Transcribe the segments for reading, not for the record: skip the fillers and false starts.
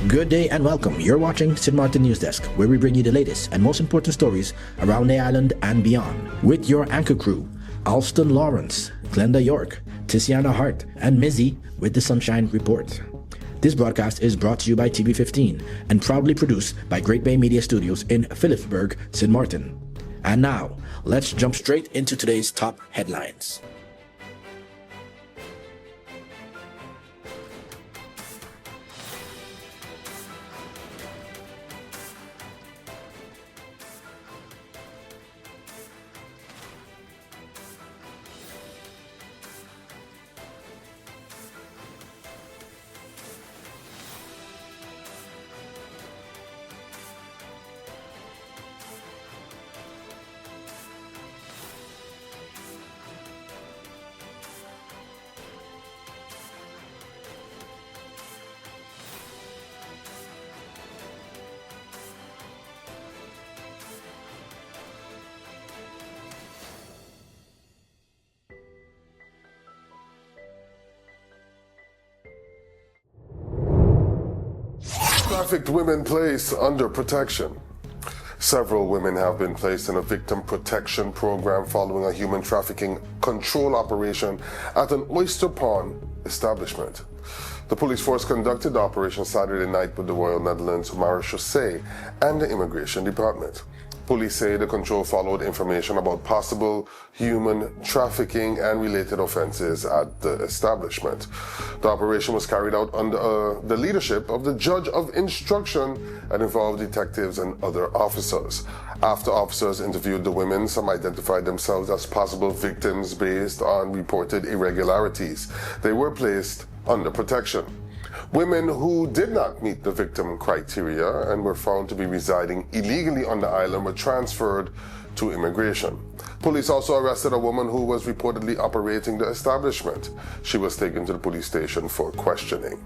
Good day and welcome. You're watching Sint Maarten NEWSDESK, where we bring you the latest and most important stories around the island and beyond. With your anchor crew, Alston Lawrence, Glenda York, Tiziana Hart, and Mizzy with the Sunshine Report. This broadcast is brought to you by TV15 and proudly produced by Great Bay Media Studios in Philipsburg, Sint Maarten. And now, let's jump straight into today's top headlines. Trafficked women placed under protection. Several women have been placed in a victim protection program following a human trafficking control operation at an oyster pond establishment. The police force conducted the operation Saturday night with the Royal Netherlands Marechaussee and the Immigration Department. Police say the control followed information about possible human trafficking and related offenses at the establishment. The operation was carried out under the leadership of the Judge of Instruction and involved detectives and other officers. After officers interviewed the women, some identified themselves as possible victims based on reported irregularities. They were placed under protection. Women who did not meet the victim criteria and were found to be residing illegally on the island were transferred to immigration. Police also arrested a woman who was reportedly operating the establishment. She was taken to the police station for questioning.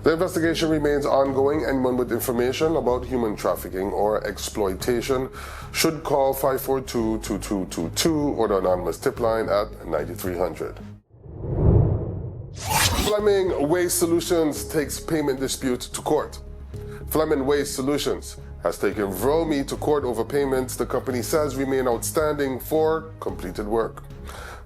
The investigation remains ongoing. Anyone with information about human trafficking or exploitation should call 542-2222 or the anonymous tip line at 9300. Fleming Waste Solutions takes payment dispute to court. Fleming Waste Solutions has taken Vromi to court over payments the company says remain outstanding for completed work.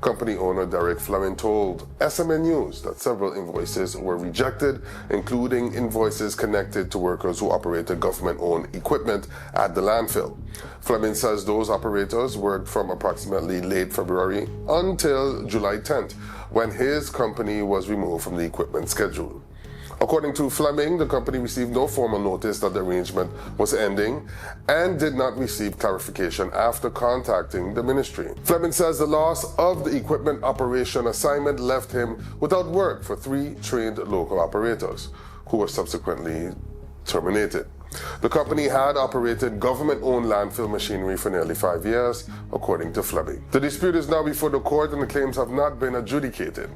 Company owner Derek Fleming told SMN News that several invoices were rejected, including invoices connected to workers who operated government-owned equipment at the landfill. Fleming says those operators worked from approximately late February until July 10th, when his company was removed from the equipment schedule. According to Fleming, the company received no formal notice that the arrangement was ending and did not receive clarification after contacting the ministry. Fleming says the loss of the equipment operation assignment left him without work for 3 trained local operators, who were subsequently terminated. The company had operated government-owned landfill machinery for nearly 5 years, according to Fleming. The dispute is now before the court and the claims have not been adjudicated.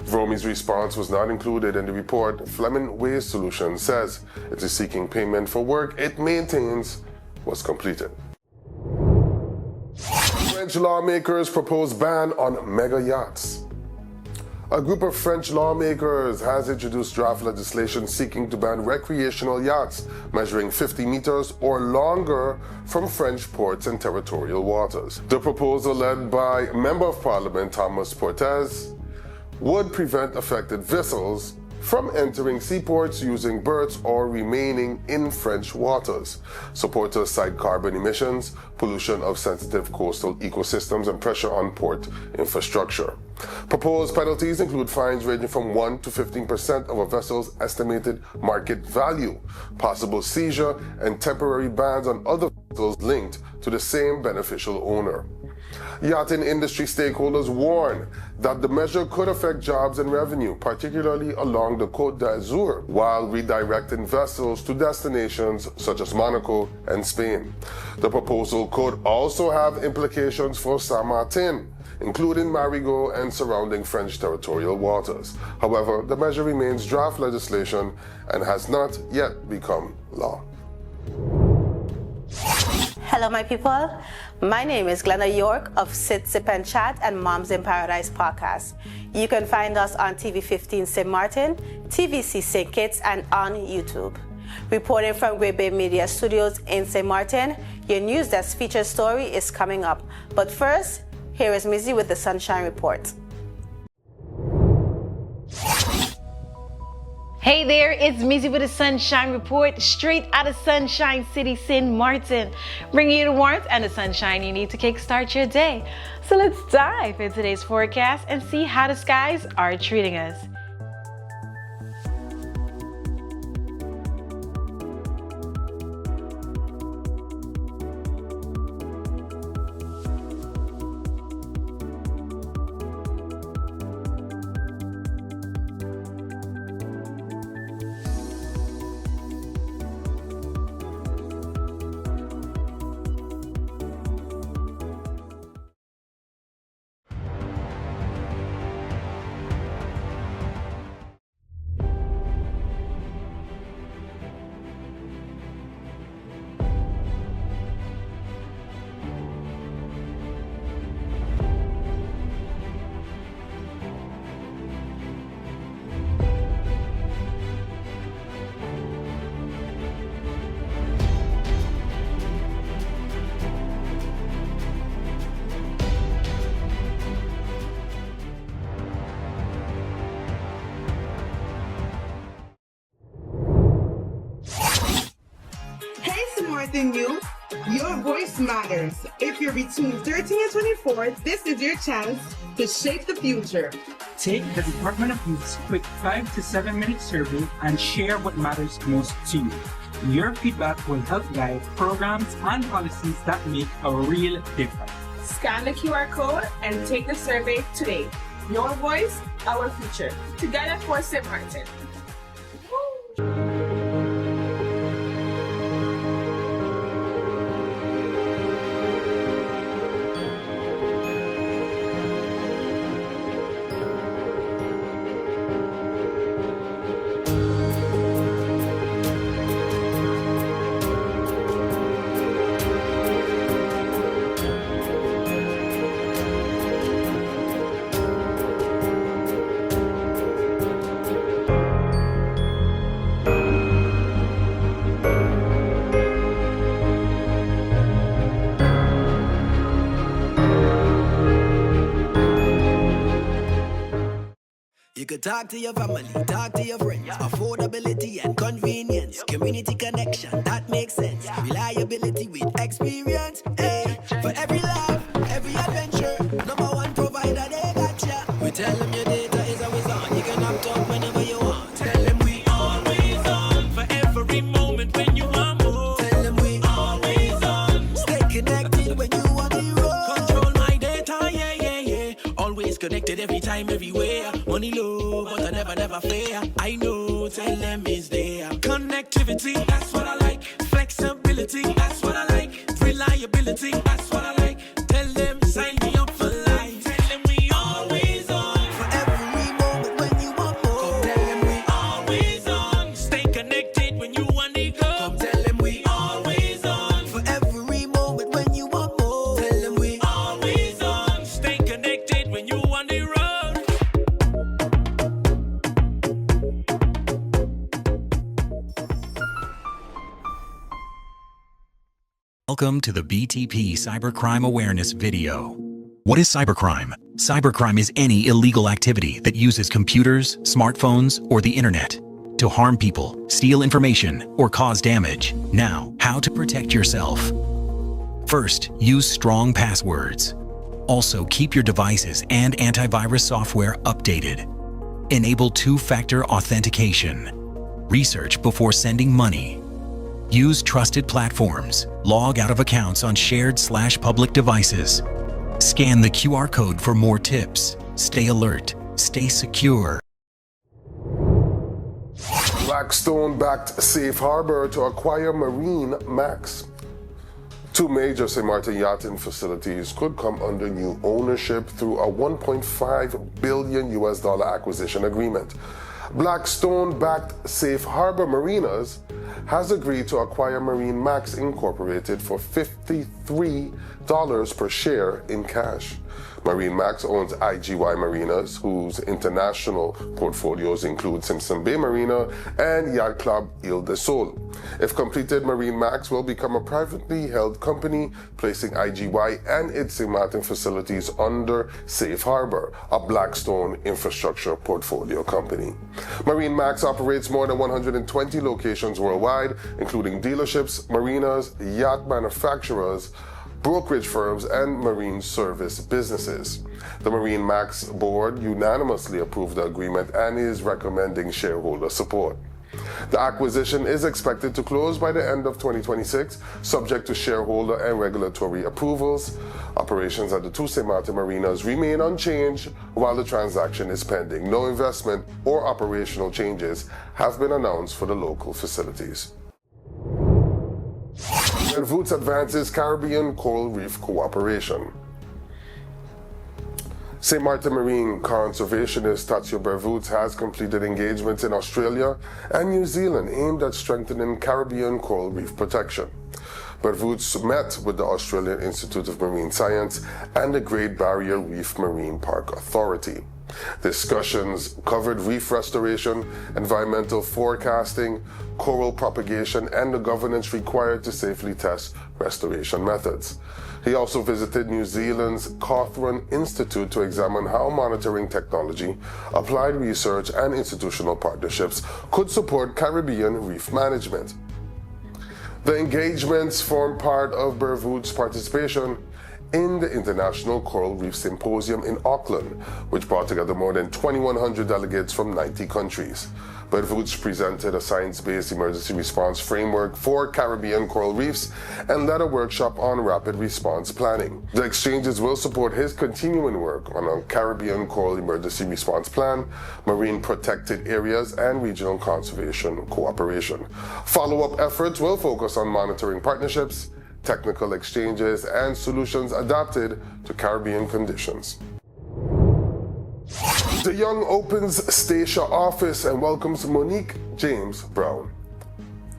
Vromi's response was not included in the report. Fleming Waste Solutions says it is seeking payment for work it maintains was completed. French lawmakers propose ban on mega-yachts. A group of French lawmakers has introduced draft legislation seeking to ban recreational yachts measuring 50 meters or longer from French ports and territorial waters. The proposal, led by Member of Parliament Thomas Portes, would prevent affected vessels from entering seaports using berths or remaining in French waters. Supporters cite carbon emissions, pollution of sensitive coastal ecosystems, and pressure on port infrastructure. Proposed penalties include fines ranging from 1 to 15% of a vessel's estimated market value, possible seizure, and temporary bans on other vessels linked to the same beneficial owner. Yachting industry stakeholders warn that the measure could affect jobs and revenue, particularly along the Côte d'Azur, while redirecting vessels to destinations such as Monaco and Spain. The proposal could also have implications for Sint Maarten, including Marigot and surrounding French territorial waters. However, the measure remains draft legislation and has not yet become law. Hello, my people. My name is Glenda York of Sit, Sip and Chat and Moms in Paradise podcast. You can find us on TV15 Sint Maarten, TVC St. Kitts, and on YouTube. Reporting from Great Bay Media Studios in St. Maarten, your NEWSDESK featured story is coming up. But first, here is Mizzy with the Sunshine Report. Hey there, it's Mizzy with the Sunshine Report, straight out of Sunshine City, Sint Maarten, bringing you the warmth and the sunshine you need to kickstart your day. So let's dive into today's forecast and see how the skies are treating us. Youth, your voice matters. If you're between 13 and 24, this is your chance to shape the future. Take the Department of Youth's quick 5 to 7 minute survey and share what matters most to you. Your feedback will help guide programs and policies that make a real difference. Scan the QR code and take the survey today. Your voice, our future. Together for Sint Maarten. You could talk to your family, talk to your friends. Affordability and convenience, community connection, that makes sense. Reliability with experience, hey. For every love, every adventure, number one provider, they got ya. We tell them your data is always on. You can opt out whenever you want. Tell them we always on. For every moment when you want more. Tell them we always on. Stay connected when you want the road. Control my data, yeah, yeah, yeah. Always connected every time, everywhere. Money low, but I never fair. I know, tell them is there. Connectivity, that's what I like. Flexibility, that's what I like. Reliability, that's what I like. Tell them, sign me up for life. Tell them we always on. For every moment when you want more. Come tell them we always on. Stay connected when you want to go. Come tell them we always on. For every moment when you want more. Tell them we always on. Stay connected when you want to road. Welcome to the BTP Cybercrime Awareness video. What is cybercrime? Cybercrime is any illegal activity that uses computers, smartphones, or the internet to harm people, steal information, or cause damage. Now, how to protect yourself. First, use strong passwords. Also, keep your devices and antivirus software updated. Enable two-factor authentication. Research before sending money. Use trusted platforms. Log out of accounts on shared/public devices. Scan the QR code for more tips. Stay alert. Stay secure. Blackstone-backed safe harbor to acquire MarineMax. Two major St. Maarten yachting facilities could come under new ownership through a $1.5 billion acquisition agreement. Blackstone-backed Safe Harbor Marinas has agreed to acquire MarineMax Incorporated for $53 per share in cash. MarineMax owns IGY Marinas, whose international portfolios include Simpson Bay Marina and Yacht Club Ile de Sol. If completed, MarineMax will become a privately held company, placing IGY and its Sint Maarten facilities under Safe Harbor, a Blackstone infrastructure portfolio company. MarineMax operates more than 120 locations worldwide, including dealerships, marinas, yacht manufacturers, brokerage firms, and marine service businesses. The MarineMax board unanimously approved the agreement and is recommending shareholder support. The acquisition is expected to close by the end of 2026, subject to shareholder and regulatory approvals. Operations at the two Sint Maarten marinas remain unchanged while the transaction is pending. No investment or operational changes have been announced for the local facilities. Bervoets advances Caribbean coral reef cooperation. Sint Maarten marine conservationist Statia Bervoets has completed engagements in Australia and New Zealand aimed at strengthening Caribbean coral reef protection. Bervoets met with the Australian Institute of Marine Science and the Great Barrier Reef Marine Park Authority. Discussions covered reef restoration, environmental forecasting, coral propagation, and the governance required to safely test restoration methods. He also visited New Zealand's Cawthron Institute to examine how monitoring technology, applied research, and institutional partnerships could support Caribbean reef management. The engagements form part of Bervoets' participation in the International Coral Reef Symposium in Auckland, which brought together more than 2,100 delegates from 90 countries. Bervoets presented a science-based emergency response framework for Caribbean coral reefs and led a workshop on rapid response planning. The exchanges will support his continuing work on a Caribbean coral emergency response plan, marine protected areas, and regional conservation cooperation. Follow-up efforts will focus on monitoring partnerships, technical exchanges, and solutions adapted to Caribbean conditions. De Jong opens Statia office and welcomes Monique James Brown.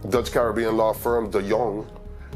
Dutch Caribbean law firm De Jong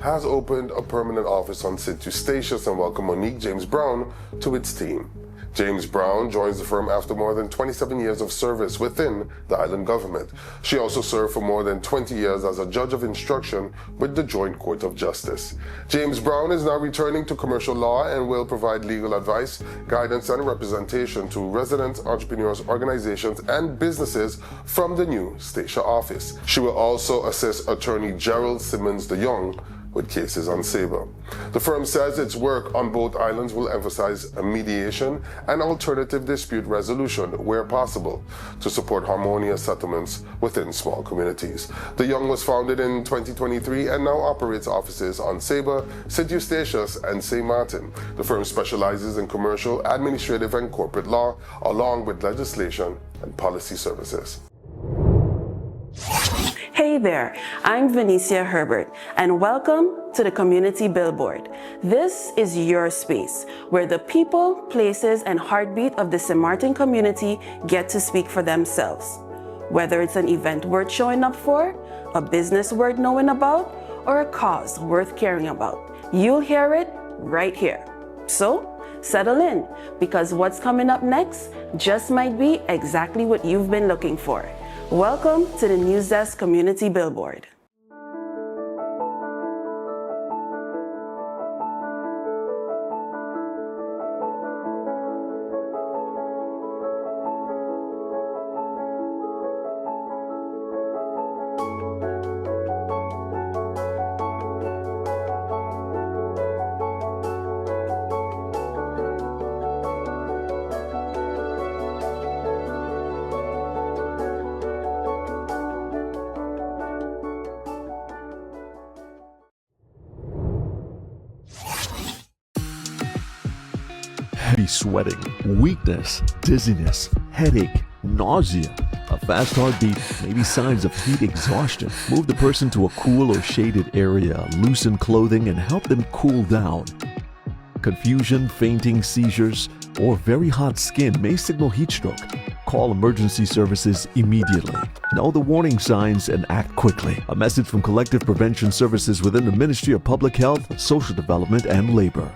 has opened a permanent office on Sint Eustatius and welcomed Monique James Brown to its team. James Brown joins the firm after more than 27 years of service within the island government. She also served for more than 20 years as a judge of instruction with the Joint Court of Justice. James Brown is now returning to commercial law and will provide legal advice, guidance, and representation to residents, entrepreneurs, organizations, and businesses from the new Statia office. She will also assist attorney Gerald Simmons de Jong with cases on Sabre. The firm says its work on both islands will emphasize mediation and alternative dispute resolution where possible to support harmonious settlements within small communities. De Jong was founded in 2023 and now operates offices on Sabre, Sint Eustatius, and Sint Maarten. The firm specializes in commercial, administrative, and corporate law, along with legislation and policy services. Hey there, I'm Venicia Herbert, and welcome to the Community Billboard. This is your space where the people, places, and heartbeat of the Sint Maarten community get to speak for themselves. Whether it's an event worth showing up for, a business worth knowing about, or a cause worth caring about, you'll hear it right here. So, settle in, because what's coming up next just might be exactly what you've been looking for. Welcome to the NEWSDESK Community Billboard. Heavy sweating, weakness, dizziness, headache, nausea, a fast heartbeat, maybe signs of heat exhaustion. Move the person to a cool or shaded area, loosen clothing, and help them cool down. Confusion, fainting, seizures, or very hot skin may signal heat stroke. Call emergency services immediately. Know the warning signs and act quickly. A message from Collective Prevention Services within the Ministry of Public Health, Social Development, and Labor.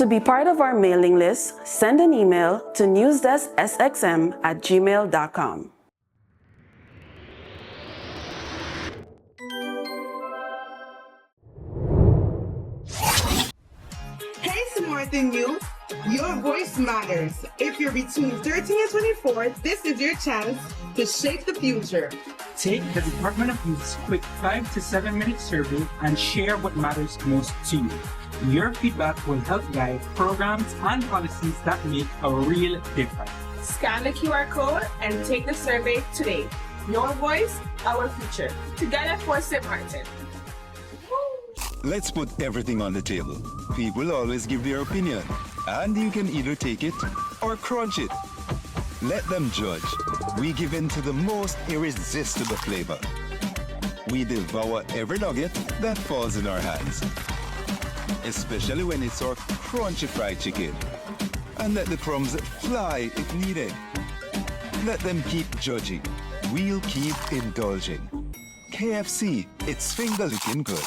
To be part of our mailing list, send an email to newsdesksxm@gmail.com. Hey, Sint Maarten youth, your voice matters. If you're between 13 and 24, this is your chance to shape the future. Take the Department of Youth's quick 5 to 7 minute survey and share what matters most to you. Your feedback will help guide programs and policies that make a real difference. Scan the QR code and take the survey today. Your voice, our future. Together for Sint Maarten. Let's put everything on the table. People always give their opinion, and you can either take it or crunch it. Let them judge. We give in to the most irresistible flavor. We devour every nugget that falls in our hands, especially when it's our crunchy fried chicken. And let the crumbs fly if needed. Let them keep judging. We'll keep indulging. KFC, it's finger-licking good.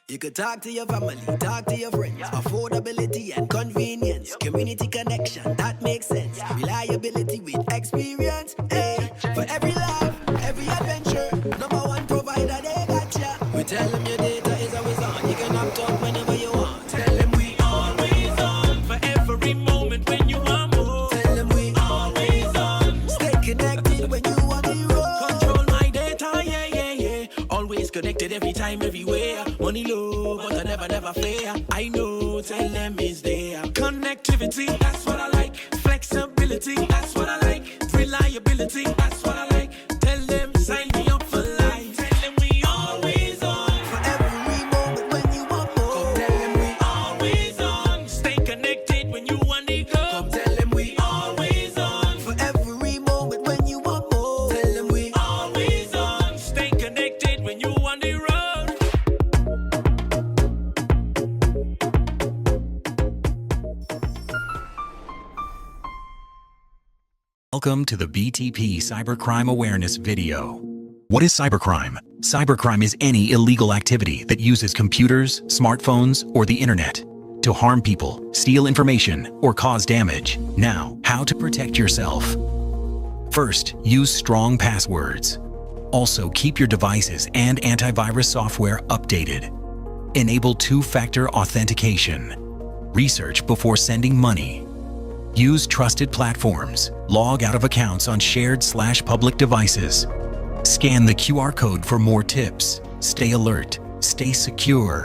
You could talk to your family, talk to your friends. Affordability and convenience. Community connection, that makes sense. Reliability with experience. Hey, for every laugh, every adventure. Number one provider, they got ya. We tell them your data is always on. You can opt out whenever you want. Tell them we always on. For every moment when you want more. Tell them we always on. Stay connected when you want to roll. Control my data, yeah, yeah, yeah. Always connected every time, everywhere. Money low, but I never fair. I know, tell them is there. Connectivity, that's what I like. Flexibility, that's what I like. Reliability, that's what I like. Tell them, sign me up for life. Tell them we always on. For every moment when you want more. Come tell them we always on. Stay connected when you want to go. Come tell them we always on. For every moment when you want more. Tell them we always on. Stay connected when you want to road. Welcome to the BTP Cybercrime Awareness video. What is cybercrime? Cybercrime is any illegal activity that uses computers, smartphones, or the internet to harm people, steal information, or cause damage. Now, how to protect yourself. First, use strong passwords. Also, keep your devices and antivirus software updated. Enable two-factor authentication. Research before sending money. Use trusted platforms. Log out of accounts on shared/public devices. Scan the QR code for more tips. Stay alert. Stay secure.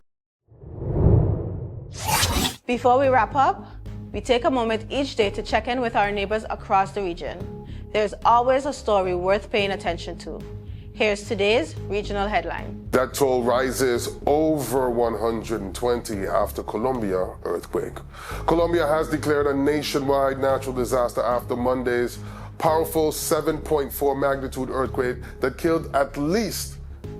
Before we wrap up, we take a moment each day to check in with our neighbors across the region. There's always a story worth paying attention to. Here's today's regional headline. Death toll rises over 120 after Colombia earthquake. Colombia has declared a nationwide natural disaster after Monday's powerful 7.4 magnitude earthquake that killed at least,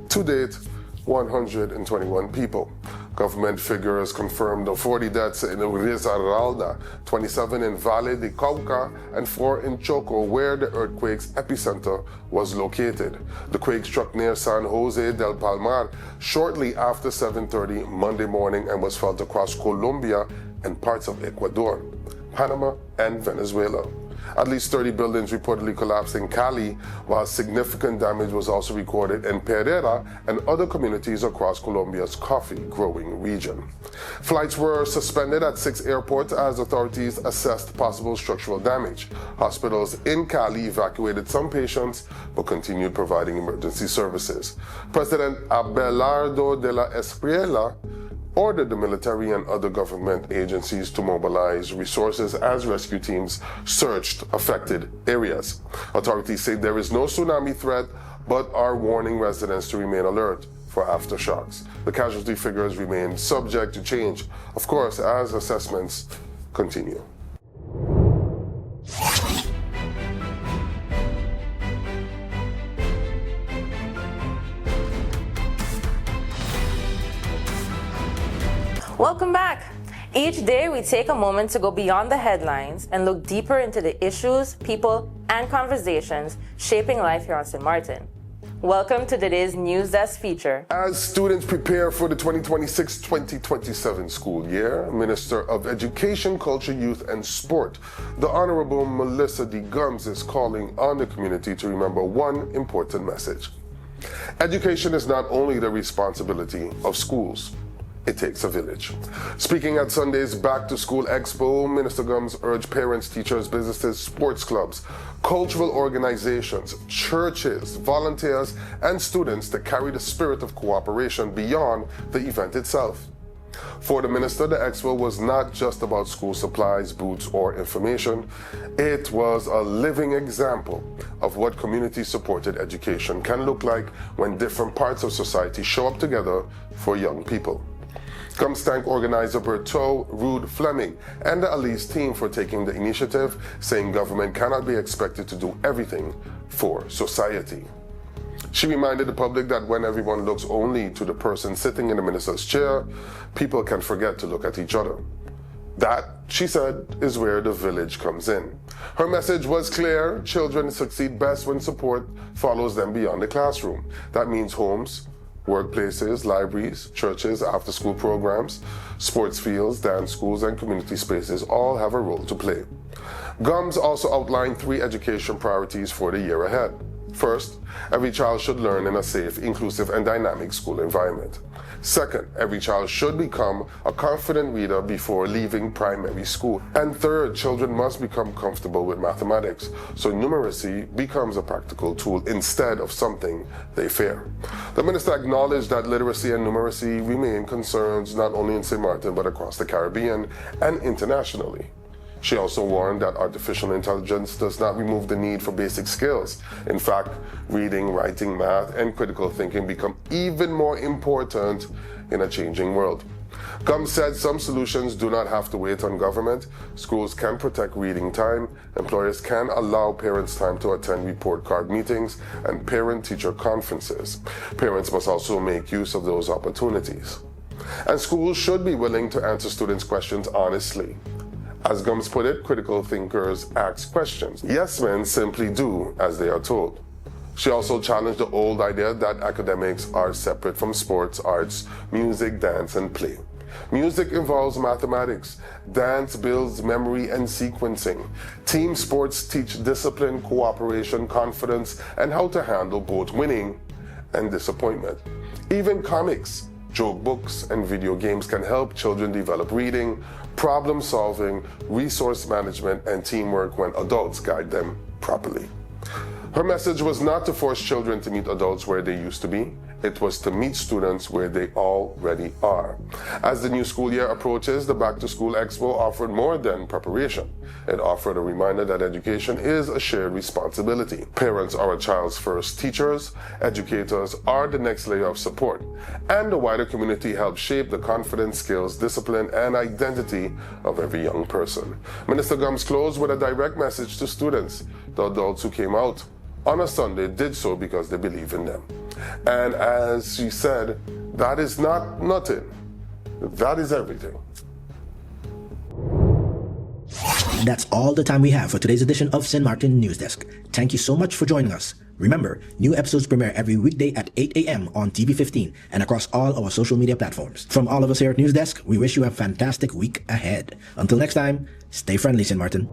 to date, 121 people. Government figures confirmed 40 deaths in Risaralda, 27 in Valle de Cauca, and 4 in Choco, where the earthquake's epicenter was located. The quake struck near San Jose del Palmar shortly after 7:30 Monday morning and was felt across Colombia and parts of Ecuador, Panama, and Venezuela. At least 30 buildings reportedly collapsed in Cali, while significant damage was also recorded in Pereira and other communities across Colombia's coffee-growing region. Flights were suspended at 6 airports as authorities assessed possible structural damage. Hospitals in Cali evacuated some patients but continued providing emergency services. President Abelardo de la Espriella ordered the military and other government agencies to mobilize resources as rescue teams searched affected areas. Authorities say there is no tsunami threat, but are warning residents to remain alert for aftershocks. The casualty figures remain subject to change, of course, as assessments continue. Welcome back. Each day we take a moment to go beyond the headlines and look deeper into the issues, people, and conversations shaping life here on Sint Maarten. Welcome to today's NEWSDESK feature. As students prepare for the 2026-2027 school year, Minister of Education, Culture, Youth and Sport, the Honorable Melissa D. Gums, is calling on the community to remember one important message. Education is not only the responsibility of schools. It takes a village. Speaking at Sunday's Back to School Expo, Minister Gums urged parents, teachers, businesses, sports clubs, cultural organizations, churches, volunteers, and students to carry the spirit of cooperation beyond the event itself. For the minister, the expo was not just about school supplies, boots, or information. It was a living example of what community-supported education can look like when different parts of society show up together for young people. Gums thanked organizer Berto, Rude, Fleming, and the Alice team for taking the initiative, saying government cannot be expected to do everything for society. She reminded the public that when everyone looks only to the person sitting in the minister's chair, people can forget to look at each other. That, she said, is where the village comes in. Her message was clear: children succeed best when support follows them beyond the classroom. That means homes, workplaces, libraries, churches, after-school programs, sports fields, dance schools, and community spaces all have a role to play. Gums also outlined 3 education priorities for the year ahead. First, every child should learn in a safe, inclusive, and dynamic school environment. Second, every child should become a confident reader before leaving primary school. And third, children must become comfortable with mathematics, so numeracy becomes a practical tool instead of something they fear. The minister acknowledged that literacy and numeracy remain concerns not only in Sint Maarten but across the Caribbean and internationally. She also warned that artificial intelligence does not remove the need for basic skills. In fact, reading, writing, math, and critical thinking become even more important in a changing world. Gums said some solutions do not have to wait on government. Schools can protect reading time, employers can allow parents time to attend report card meetings and parent-teacher conferences. Parents must also make use of those opportunities. And schools should be willing to answer students' questions honestly. As Gums put it, critical thinkers ask questions. Yes men simply do as they are told. She also challenged the old idea that academics are separate from sports, arts, music, dance, and play. Music involves mathematics. Dance builds memory and sequencing. Team sports teach discipline, cooperation, confidence, and how to handle both winning and disappointment. Even comics, joke books, and video games can help children develop reading, problem solving, resource management, and teamwork when adults guide them properly. Her message was not to force children to meet adults where they used to be. It was to meet students where they already are. As the new school year approaches, the Back to School Expo offered more than preparation. It offered a reminder that education is a shared responsibility. Parents are a child's first teachers, educators are the next layer of support, and the wider community helps shape the confidence, skills, discipline, and identity of every young person. Minister Gums closed with a direct message to students. The adults who came out on a Sunday did so because they believe in them. And as she said, that is not nothing. That is everything. That's all the time we have for today's edition of Sint Maarten News Desk. Thank you so much for joining us. Remember, new episodes premiere every weekday at 8 a.m. on TV15 and across all our social media platforms. From all of us here at News Desk, we wish you a fantastic week ahead. Until next time, stay friendly, Sint Maarten.